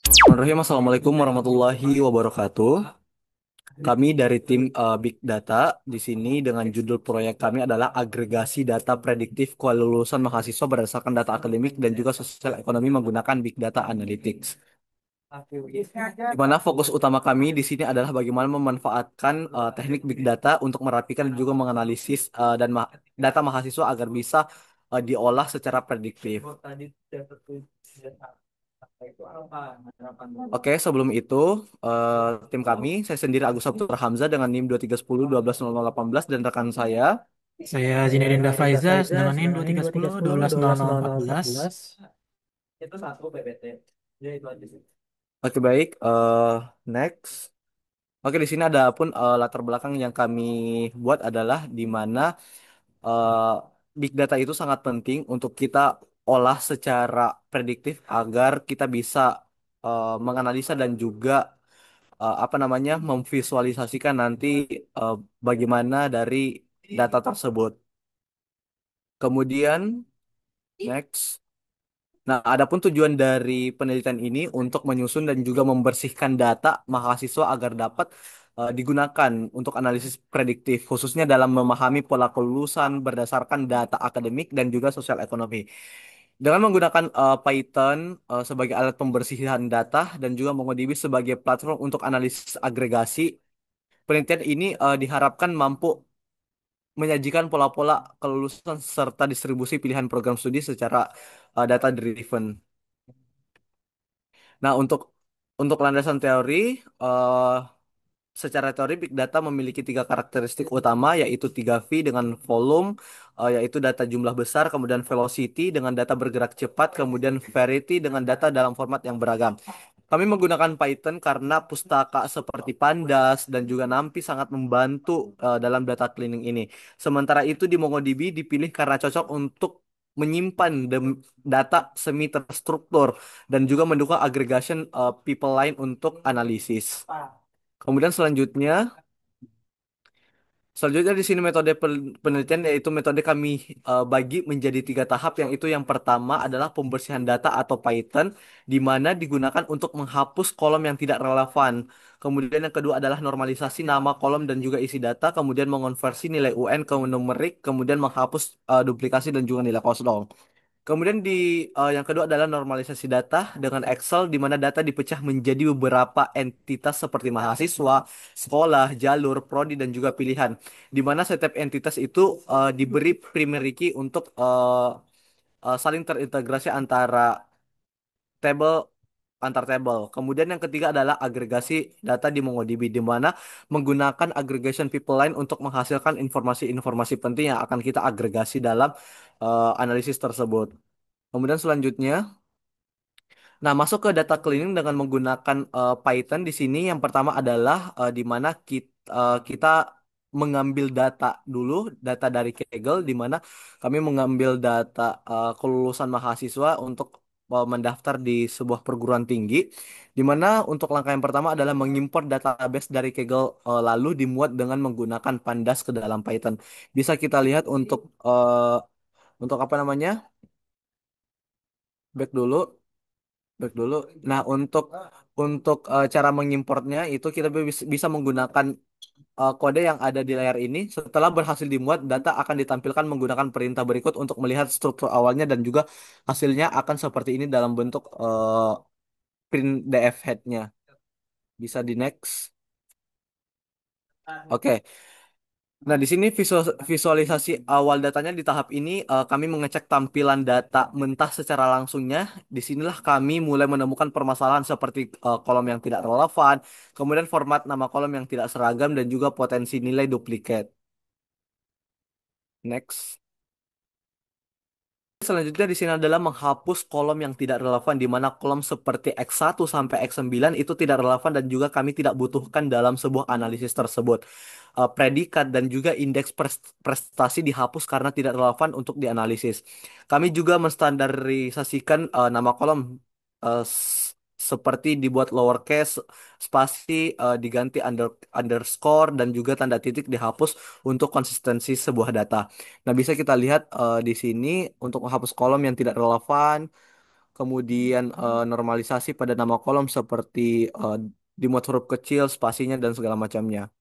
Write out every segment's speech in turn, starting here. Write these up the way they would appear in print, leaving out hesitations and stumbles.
Bismillahirrahmanirrahim. Assalamualaikum warahmatullahi wabarakatuh. Kami dari tim Big Data di sini dengan judul proyek kami adalah agregasi data prediktif kelulusan mahasiswa berdasarkan data akademik dan juga sosial ekonomi menggunakan Big Data Analytics. Di mana fokus utama kami di sini adalah bagaimana memanfaatkan teknik Big Data untuk merapikan dan juga menganalisis data mahasiswa agar bisa diolah secara prediktif. Oke, sebelum itu tim kami, saya sendiri Agus Sabtur Hamzah dengan NIM 2310 120018 dan rekan saya. Saya Zinedine Dafaiza dengan NIM 2310 120014. Oke, baik. Next. Oke, di sini ada pun latar belakang yang kami buat adalah di mana eh, big data itu sangat penting untuk kita olah secara prediktif agar kita bisa menganalisa dan juga apa namanya memvisualisasikan nanti eh, bagaimana dari data tersebut. Kemudian next. Nah, adapun tujuan dari penelitian ini untuk menyusun dan juga membersihkan data mahasiswa agar dapat digunakan untuk analisis prediktif, khususnya dalam memahami pola kelulusan berdasarkan data akademik dan juga sosial ekonomi. Dengan menggunakan Python sebagai alat pembersihan data dan juga MongoDB sebagai platform untuk analisis agregasi, penelitian ini diharapkan mampu menyajikan pola-pola kelulusan serta distribusi pilihan program studi secara data driven. Nah, untuk landasan teori, eh, secara teori Big Data memiliki tiga karakteristik utama, yaitu 3V dengan volume, yaitu data jumlah besar, kemudian velocity dengan data bergerak cepat, kemudian variety dengan data dalam format yang beragam. Kami menggunakan Python karena pustaka seperti Pandas dan juga NumPy sangat membantu dalam data cleaning ini. Sementara itu di MongoDB dipilih karena cocok untuk menyimpan data semi terstruktur dan juga mendukung aggregation people line untuk analisis. Kemudian selanjutnya di sini metode penelitian yaitu metode kami bagi menjadi tiga tahap, yang itu yang pertama adalah pembersihan data atau Python di mana digunakan untuk menghapus kolom yang tidak relevan. Kemudian yang kedua adalah normalisasi nama kolom dan juga isi data, kemudian mengonversi nilai UN ke numerik, kemudian menghapus duplikasi dan juga nilai kosong. Kemudian yang kedua adalah normalisasi data dengan Excel di mana data dipecah menjadi beberapa entitas seperti mahasiswa, sekolah, jalur, prodi dan juga pilihan. Di mana setiap entitas itu diberi primary key untuk saling terintegrasi table antar table. Kemudian yang ketiga adalah agregasi data di MongoDB di mana menggunakan aggregation people line untuk menghasilkan informasi-informasi penting yang akan kita agregasi dalam analisis tersebut. Kemudian selanjutnya, nah masuk ke data cleaning dengan menggunakan Python di sini yang pertama adalah di mana kita mengambil data dulu, data dari Kaggle di mana kami mengambil data kelulusan mahasiswa untuk mendaftar di sebuah perguruan tinggi, di mana untuk langkah yang pertama adalah mengimport database dari Kaggle lalu dimuat dengan menggunakan Pandas ke dalam Python. Bisa kita lihat untuk apa namanya? Back dulu. Baik dulu. Nah, untuk cara mengimportnya itu kita bisa menggunakan kode yang ada di layar ini. Setelah berhasil dimuat, data akan ditampilkan menggunakan perintah berikut untuk melihat struktur awalnya dan juga hasilnya akan seperti ini dalam bentuk print DF head-nya. Bisa di next. Oke. Nah, di sini visualisasi awal datanya di tahap ini kami mengecek tampilan data mentah secara langsungnya. Disinilah kami mulai menemukan permasalahan seperti kolom yang tidak relevan, kemudian format nama kolom yang tidak seragam dan juga potensi nilai duplikat. Next. Selanjutnya di sini adalah menghapus kolom yang tidak relevan di mana kolom seperti X1 sampai X9 itu tidak relevan dan juga kami tidak butuhkan dalam sebuah analisis tersebut. Predikat dan juga indeks prestasi dihapus karena tidak relevan untuk dianalisis. Kami juga menstandarisasikan nama kolom seperti dibuat lowercase, spasi diganti underscore, dan juga tanda titik dihapus untuk konsistensi sebuah data. Nah, bisa kita lihat di sini untuk menghapus kolom yang tidak relevan, kemudian normalisasi pada nama kolom seperti dimuat huruf kecil, spasinya, dan segala macamnya.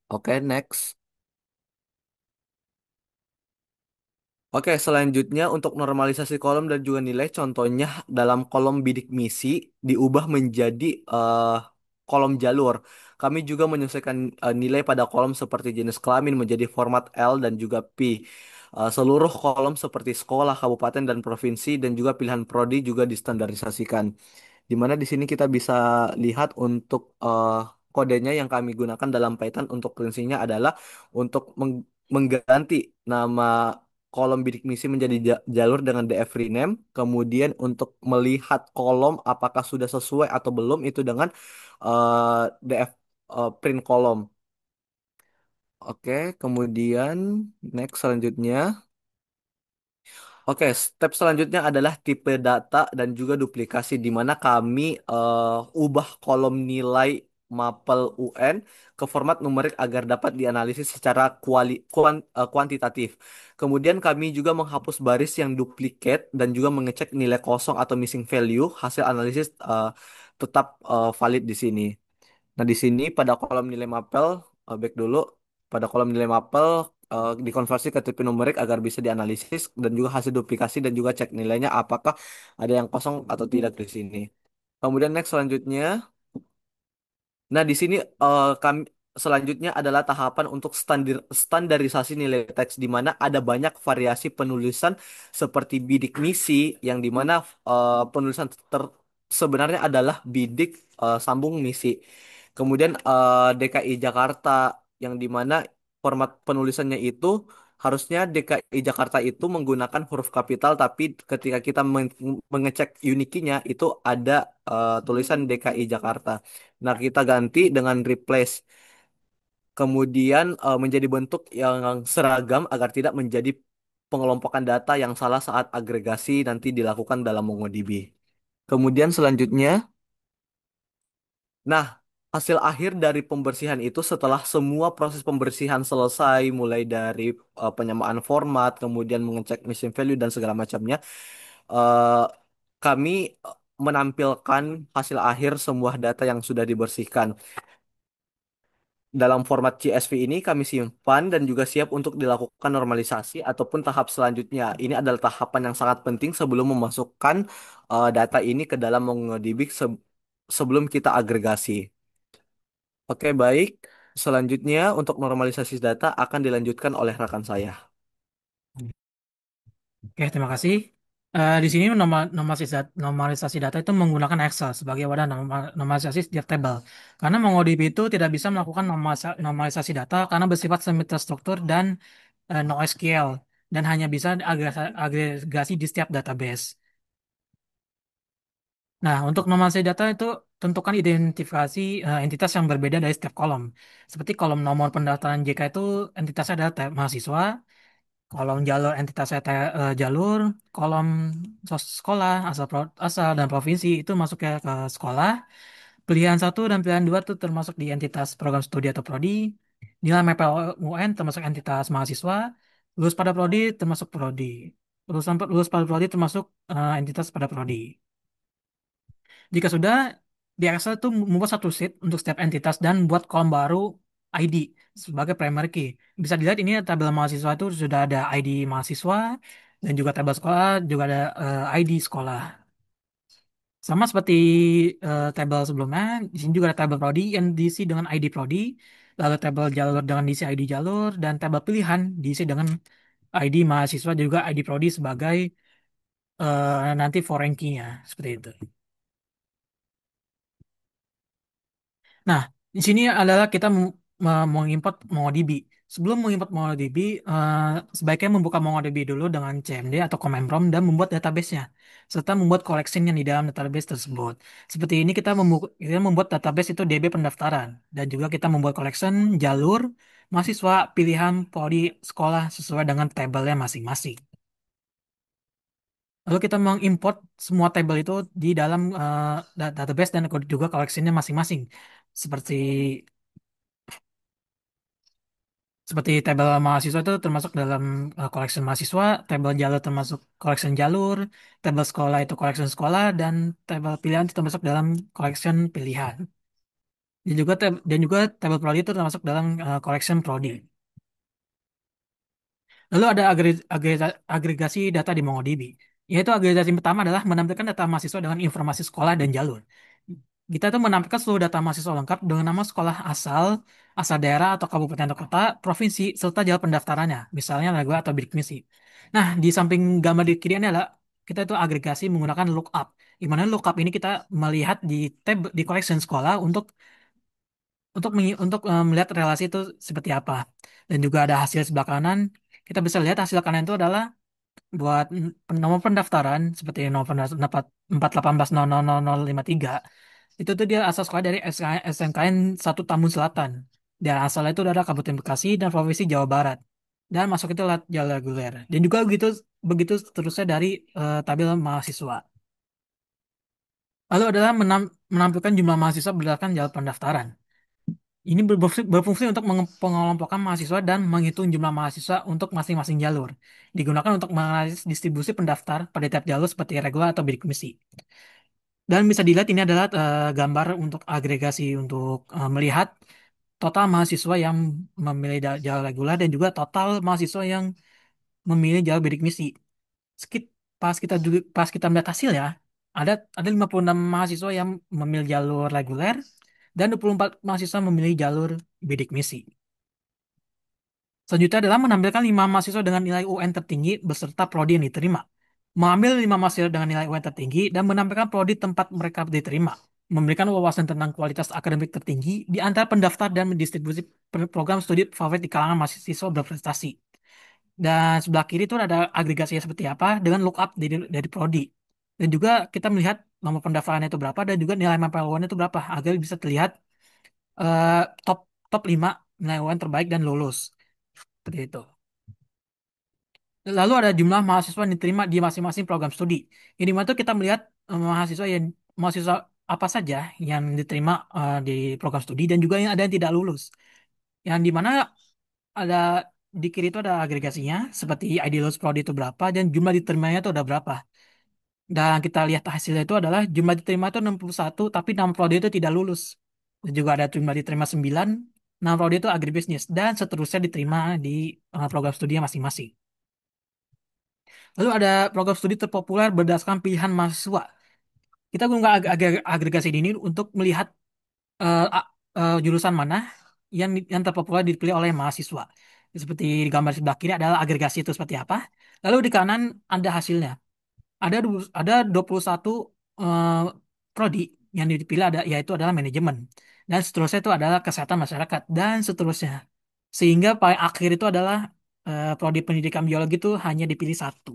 Oke, next. Oke, selanjutnya untuk normalisasi kolom dan juga nilai, contohnya dalam kolom bidik misi diubah menjadi kolom jalur. Kami juga menyesuaikan nilai pada kolom seperti jenis kelamin menjadi format L dan juga P. Seluruh kolom seperti sekolah, kabupaten, dan provinsi dan juga pilihan prodi juga distandarisasikan. Di mana di sini kita bisa lihat untuk kodenya yang kami gunakan dalam Python untuk prinsipnya adalah untuk mengganti nama kolom bidik misi menjadi jalur dengan df rename. Kemudian untuk melihat kolom apakah sudah sesuai atau belum itu dengan df print kolom. Oke, kemudian next selanjutnya. Oke, step selanjutnya adalah tipe data dan juga duplikasi di mana kami ubah kolom nilai mapel UN ke format numerik agar dapat dianalisis secara kuantitatif. Kemudian kami juga menghapus baris yang duplikat dan juga mengecek nilai kosong atau missing value. Hasil analisis tetap valid di sini. Nah, di sini pada kolom nilai mapel, back dulu, pada kolom nilai mapel dikonversi ke tipe numerik agar bisa dianalisis dan juga hasil duplikasi dan juga cek nilainya apakah ada yang kosong atau tidak di sini. Kemudian next selanjutnya. Nah, di sini kami selanjutnya adalah tahapan untuk standarisasi nilai teks di mana ada banyak variasi penulisan seperti bidik misi yang di mana penulisan sebenarnya adalah bidik sambung misi. Kemudian DKI Jakarta yang di mana format penulisannya itu harusnya DKI Jakarta itu menggunakan huruf kapital tapi ketika kita mengecek unikinya itu ada tulisan DKI Jakarta. Nah, kita ganti dengan replace. Kemudian menjadi bentuk yang seragam agar tidak menjadi pengelompokan data yang salah saat agregasi nanti dilakukan dalam MongoDB. Kemudian selanjutnya, nah, hasil akhir dari pembersihan itu setelah semua proses pembersihan selesai, mulai dari penyamaan format, kemudian mengecek missing value dan segala macamnya, eh, kami menampilkan hasil akhir semua data yang sudah dibersihkan. Dalam format CSV ini kami simpan dan juga siap untuk dilakukan normalisasi ataupun tahap selanjutnya. Ini adalah tahapan yang sangat penting sebelum memasukkan data ini ke dalam MongoDB sebelum kita agregasi. Oke, baik. Selanjutnya untuk normalisasi data akan dilanjutkan oleh rekan saya. Oke, terima kasih. Di sini normalisasi data itu menggunakan Excel sebagai wadah normalisasi setiap tabel. Karena MongoDB itu tidak bisa melakukan normalisasi data karena bersifat semi terstruktur dan NoSQL dan hanya bisa agregasi di setiap database. Nah, untuk normalisasi data itu tentukan identifikasi entitas yang berbeda dari setiap kolom. Seperti kolom nomor pendaftaran JK itu entitasnya adalah mahasiswa, kolom jalur entitasnya jalur, kolom sekolah asal dan provinsi itu masuk ke sekolah. Pilihan satu dan pilihan dua itu termasuk di entitas program studi atau prodi. Nilai MPL UN termasuk entitas mahasiswa. Lulus pada prodi termasuk prodi. Lulus pada prodi termasuk entitas pada prodi. Jika sudah, di Excel itu membuat satu sheet untuk setiap entitas dan buat kolom baru ID sebagai primary key. Bisa dilihat ini tabel mahasiswa itu sudah ada ID mahasiswa dan juga tabel sekolah juga ada ID sekolah. Sama seperti tabel sebelumnya, di sini juga ada tabel prodi yang diisi dengan ID prodi, lalu tabel jalur dengan diisi ID jalur, dan tabel pilihan diisi dengan ID mahasiswa dan juga ID prodi sebagai nanti foreign key-nya seperti itu. Nah, di sini adalah kita mengimport MongoDB. Sebelum mengimport MongoDB, sebaiknya membuka MongoDB dulu dengan CMD atau command prompt dan membuat database-nya, serta membuat collection yang di dalam database tersebut. Seperti ini kita membuat database itu DB pendaftaran, dan juga kita membuat collection jalur mahasiswa pilihan prodi sekolah sesuai dengan tabelnya masing-masing. Lalu kita mengimport semua tabel itu di dalam database dan juga koleksinya masing-masing. Seperti seperti tabel mahasiswa itu termasuk dalam collection mahasiswa, tabel jalur termasuk collection jalur, tabel sekolah itu collection sekolah, dan tabel pilihan itu termasuk dalam collection pilihan. Dan juga tabel prodi itu termasuk dalam collection prodi. Lalu ada agregasi data di MongoDB. Yaitu agregasi pertama adalah menampilkan data mahasiswa dengan informasi sekolah dan jalur. Kita tuh menampilkan seluruh data mahasiswa lengkap dengan nama sekolah asal, asal daerah atau kabupaten atau kota, provinsi, serta jalur pendaftarannya, misalnya negara atau bidik misi. Nah, di samping gambar di kiri ini adalah kita itu agregasi menggunakan lookup. Di mana lookup ini kita melihat di tab di collection sekolah melihat relasi itu seperti apa. Dan juga ada hasil sebelah kanan. Kita bisa lihat hasil kanan itu adalah buat nomor pendaftaran seperti nomor pendaftaran 418000053 itu tuh dia asal sekolah dari SMKN 1 Tambun Selatan, dan asalnya itu dari Kabupaten Bekasi dan Provinsi Jawa Barat, dan masuk itu lewat jalur reguler, dan juga begitu begitu seterusnya dari tabel mahasiswa. Lalu adalah menampilkan jumlah mahasiswa berdasarkan jalur pendaftaran. Ini berfungsi untuk pengelompokkan mahasiswa dan menghitung jumlah mahasiswa untuk masing-masing jalur. Digunakan untuk menganalisis distribusi pendaftar pada tiap jalur seperti regular atau bidik misi. Dan bisa dilihat ini adalah gambar untuk agregasi untuk melihat total mahasiswa yang memilih jalur reguler dan juga total mahasiswa yang memilih jalur bidik misi. Skip pas kita melihat hasil ya, ada 56 mahasiswa yang memilih jalur reguler dan 24 mahasiswa memilih jalur bidik misi. Selanjutnya adalah menampilkan 5 mahasiswa dengan nilai UN tertinggi beserta prodi yang diterima. Mengambil 5 mahasiswa dengan nilai UN tertinggi dan menampilkan prodi tempat mereka diterima. Memberikan wawasan tentang kualitas akademik tertinggi di antara pendaftar dan mendistribusi program studi favorit di kalangan mahasiswa berprestasi. Dan sebelah kiri itu ada agregasinya seperti apa dengan lookup dari prodi. Dan juga kita melihat nomor pendaftarannya itu berapa dan juga nilai MPL UN itu berapa agar bisa terlihat eh, top top 5 nilai UN terbaik dan lulus. Seperti itu. Lalu ada jumlah mahasiswa yang diterima di masing-masing program studi. Ini dimana tuh kita melihat mahasiswa apa saja yang diterima di program studi dan juga yang ada yang tidak lulus. Yang dimana ada di kiri itu ada agregasinya seperti ID lulus prodi itu berapa dan jumlah diterimanya itu udah berapa. Dan kita lihat hasilnya itu adalah jumlah diterima itu 61 tapi 6 prodi itu tidak lulus. Dan juga ada jumlah diterima 9, 6 prodi itu agribisnis dan seterusnya diterima di program studi masing-masing. Lalu ada program studi terpopuler berdasarkan pilihan mahasiswa. Kita menggunakan agregasi ini untuk melihat jurusan mana yang terpopuler dipilih oleh mahasiswa. Seperti di gambar sebelah kiri adalah agregasi itu seperti apa. Lalu di kanan ada hasilnya. Ada 21 eh, prodi yang dipilih yaitu adalah manajemen. Dan seterusnya itu adalah kesehatan masyarakat dan seterusnya. Sehingga paling akhir itu adalah prodi pendidikan biologi itu hanya dipilih satu.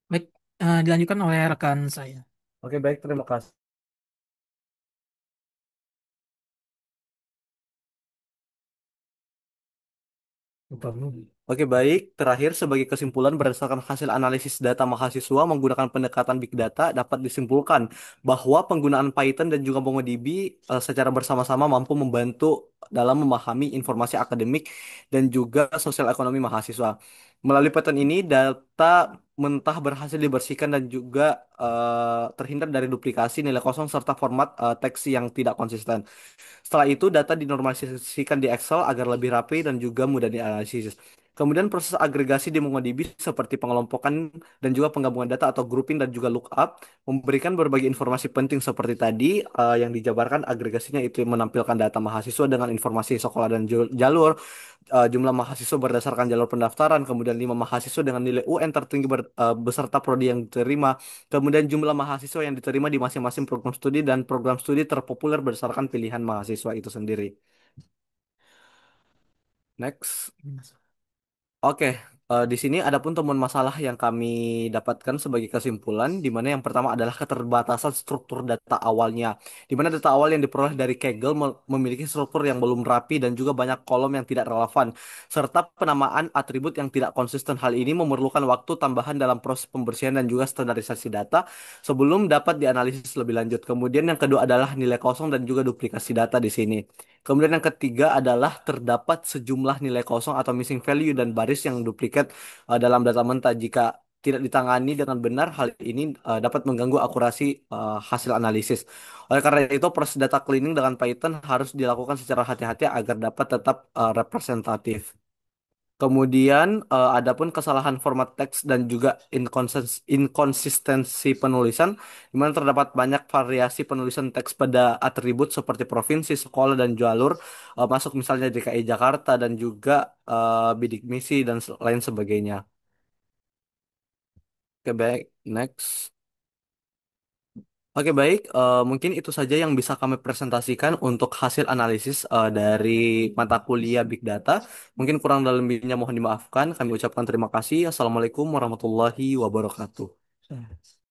Baik, dilanjutkan oleh rekan saya. Oke, baik, terima kasih. Lupa dulu. Oke, baik. Terakhir, sebagai kesimpulan, berdasarkan hasil analisis data mahasiswa menggunakan pendekatan Big Data, dapat disimpulkan bahwa penggunaan Python dan juga MongoDB secara bersama-sama mampu membantu dalam memahami informasi akademik dan juga sosial ekonomi mahasiswa. Melalui Python ini, data mentah berhasil dibersihkan dan juga terhindar dari duplikasi, nilai kosong, serta format teks yang tidak konsisten. Setelah itu, data dinormalisasikan di Excel agar lebih rapi dan juga mudah dianalisis. Kemudian proses agregasi di MongoDB seperti pengelompokan dan juga penggabungan data atau grouping dan juga lookup memberikan berbagai informasi penting seperti tadi yang dijabarkan agregasinya itu menampilkan data mahasiswa dengan informasi sekolah dan jalur, jumlah mahasiswa berdasarkan jalur pendaftaran, kemudian 5 mahasiswa dengan nilai UN tertinggi beserta prodi yang diterima, kemudian jumlah mahasiswa yang diterima di masing-masing program studi dan program studi terpopuler berdasarkan pilihan mahasiswa itu sendiri. Next. Oke. Di sini ada pun temuan masalah yang kami dapatkan sebagai kesimpulan, di mana yang pertama adalah keterbatasan struktur data awalnya, di mana data awal yang diperoleh dari Kaggle memiliki struktur yang belum rapi dan juga banyak kolom yang tidak relevan, serta penamaan atribut yang tidak konsisten. Hal ini memerlukan waktu tambahan dalam proses pembersihan dan juga standarisasi data sebelum dapat dianalisis lebih lanjut. Kemudian yang kedua adalah nilai kosong dan juga duplikasi data di sini. Kemudian yang ketiga adalah terdapat sejumlah nilai kosong atau missing value dan baris yang duplikat dalam data mentah. Jika tidak ditangani dengan benar, hal ini dapat mengganggu akurasi hasil analisis. Oleh karena itu, proses data cleaning dengan Python harus dilakukan secara hati-hati agar dapat tetap representatif. Kemudian, adapun kesalahan format teks dan juga inkonsistensi penulisan, di mana terdapat banyak variasi penulisan teks pada atribut seperti provinsi, sekolah, dan jalur, masuk misalnya DKI Jakarta dan juga bidik misi dan lain sebagainya. Oke, baik. Next. Oke, baik. Mungkin itu saja yang bisa kami presentasikan untuk hasil analisis dari mata kuliah Big Data. Mungkin kurang dan lebihnya mohon dimaafkan. Kami ucapkan terima kasih. Assalamualaikum warahmatullahi wabarakatuh.